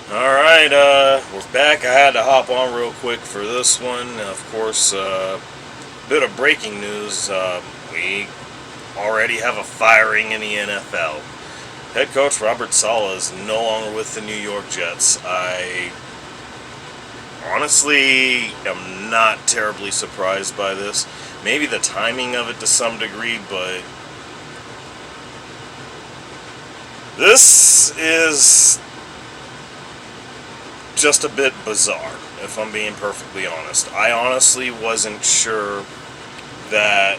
Alright, we're back. I had to hop on real quick for this one. Of course, bit of breaking news. We already have a firing in the NFL. Head coach Robert Saleh is no longer with the New York Jets. I honestly am not terribly surprised by this. Maybe the timing of it to some degree, but this is just a bit bizarre, if I'm being perfectly honest. I honestly wasn't sure that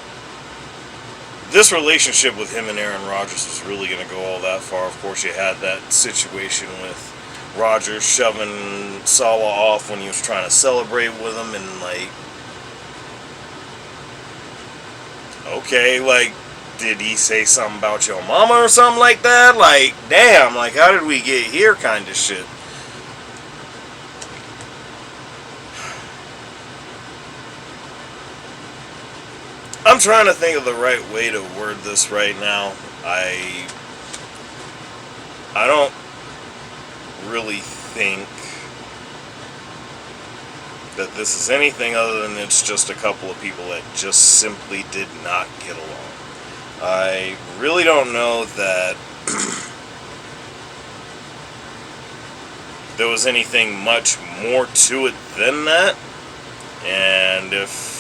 this relationship with him and Aaron Rodgers was really going to go all that far. Of course, you had that situation with Rodgers shoving Saleh off when he was trying to celebrate with him, and okay, did he say something about your mama or something like that? Damn, how did we get here kind of shit? I'm trying to think of the right way to word this right now. I don't really think that this is anything other than it's just a couple of people that just simply did not get along. I really don't know that there was anything much more to it than that. And if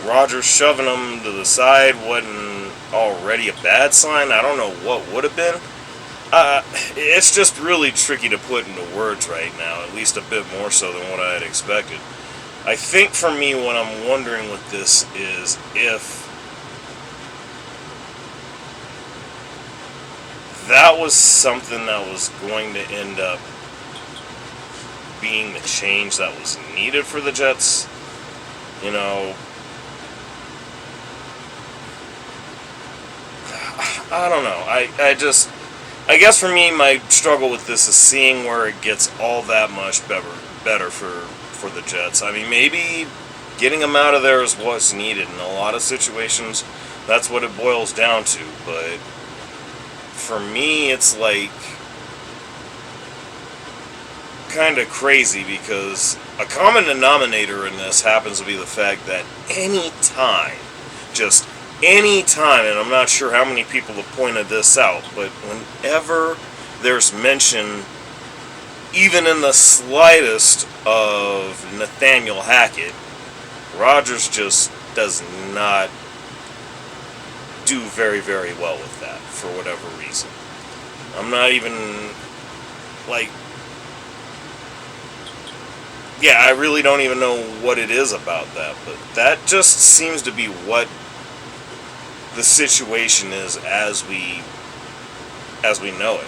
Rodgers shoving him to the side wasn't already a bad sign, I don't know what would have been. It's just really tricky to put into words right now, at least a bit more so than what I had expected. I think for me, what I'm wondering with this is if that was something that was going to end up being the change that was needed for the Jets. You know, I don't know. I guess for me, my struggle with this is seeing where it gets all that much better for the Jets. I mean, maybe getting them out of there is what's needed in a lot of situations. That's what it boils down to. But for me, it's kind of crazy because a common denominator in this happens to be the fact that just any time, and I'm not sure how many people have pointed this out, but whenever there's mention, even in the slightest, of Nathaniel Hackett, Rodgers just does not do very, very well with that for whatever reason. I'm not even, yeah, I really don't even know what it is about that, but that just seems to be what the situation is as we know it.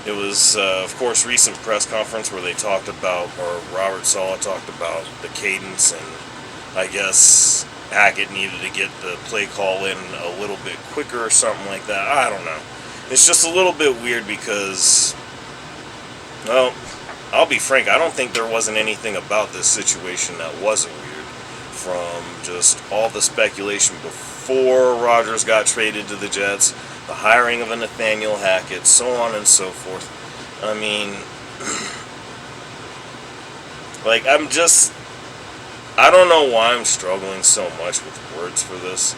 It was, of course, recent press conference where they talked about, or Robert Saleh talked about the cadence, and I guess Hackett needed to get the play call in a little bit quicker or something like that. I don't know. It's just a little bit weird because, well, I'll be frank, I don't think there wasn't anything about this situation that wasn't weird. From just all the speculation before Rodgers got traded to the Jets, the hiring of a Nathaniel Hackett, so on and so forth. I mean, I don't know why I'm struggling so much with words for this,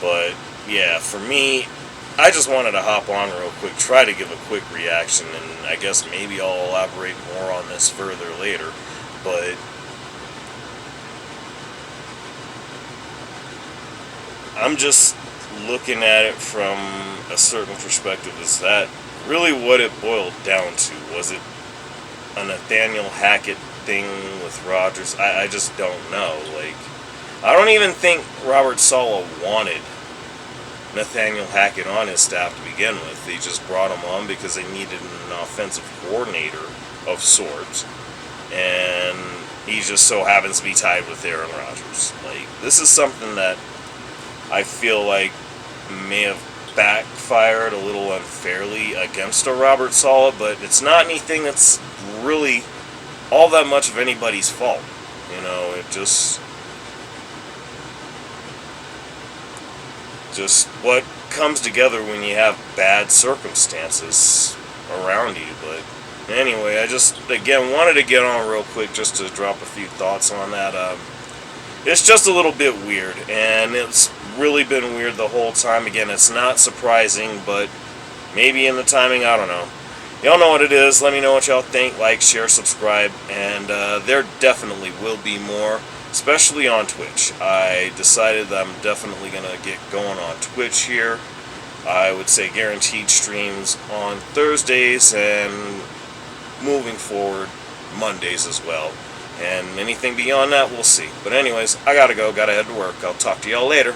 but yeah, for me, I just wanted to hop on real quick, try to give a quick reaction, and I guess maybe I'll elaborate more on this further later, but I'm just looking at it from a certain perspective. Is that really what it boiled down to? Was it a Nathaniel Hackett thing with Rodgers? I just don't know. I don't even think Robert Saleh wanted Nathaniel Hackett on his staff to begin with. They just brought him on because they needed an offensive coordinator of sorts. And he just so happens to be tied with Aaron Rodgers. This is something that I feel like may have backfired a little unfairly against a Robert Saleh, but it's not anything that's really all that much of anybody's fault. It just what comes together when you have bad circumstances around you. But anyway, I just, again, wanted to get on real quick just to drop a few thoughts on that. It's just a little bit weird, and it's really been weird the whole time. Again, it's not surprising, but maybe in the timing, I don't know. Y'all know what it is. Let me know what y'all think. Like, share, subscribe, and there definitely will be more, especially on Twitch. I decided that I'm definitely going to get going on Twitch here. I would say guaranteed streams on Thursdays, and moving forward, Mondays as well. And anything beyond that, we'll see. But anyways, I gotta go. Gotta head to work. I'll talk to y'all later.